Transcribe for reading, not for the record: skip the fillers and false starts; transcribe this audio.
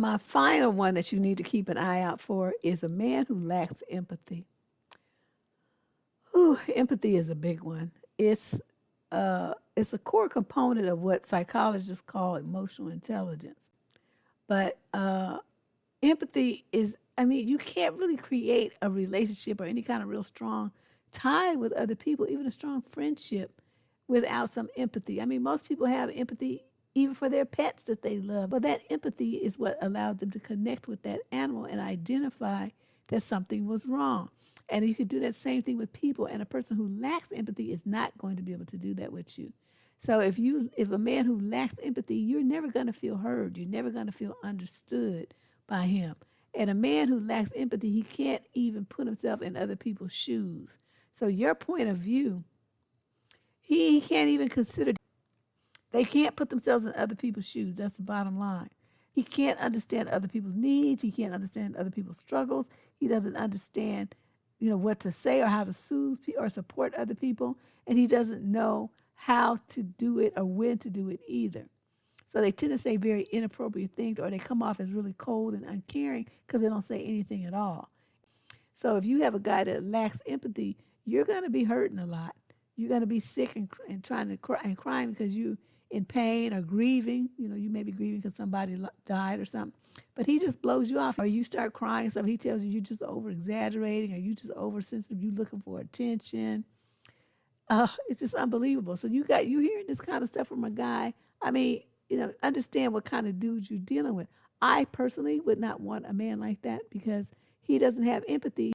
My final one that you need to keep an eye out for is a man who lacks empathy. Ooh, empathy is a big one. It's a core component of what psychologists call emotional intelligence. But empathy is, I mean, you can't really create a relationship or any kind of real strong tie with other people, even a strong friendship, without some empathy. I mean, most people have empathy even for their pets that they love, but that empathy is what allowed them to connect with that animal and identify that something was wrong. And you can do that same thing with people, and a person who lacks empathy is not going to be able to do that with you. So if a man who lacks empathy, you're never going to feel heard. You're never going to feel understood by him. And a man who lacks empathy, he can't even put himself in other people's shoes. So your point of view, he can't even consider. They can't put themselves in other people's shoes. That's the bottom line. He can't understand other people's needs. He can't understand other people's struggles. He doesn't understand, what to say or how to soothe or support other people. And he doesn't know how to do it or when to do it either. So they tend to say very inappropriate things, or they come off as really cold and uncaring because they don't say anything at all. So if you have a guy that lacks empathy, you're going to be hurting a lot. You're going to be sick and trying to cry and crying because you in pain or grieving. You may be grieving because somebody died or something. But he just blows you off, or you start crying. So he tells you you're just over exaggerating, or you just oversensitive. You looking for attention. It's just unbelievable. So you hearing this kind of stuff from a guy. I mean, understand what kind of dudes you're dealing with. I personally would not want a man like that because he doesn't have empathy.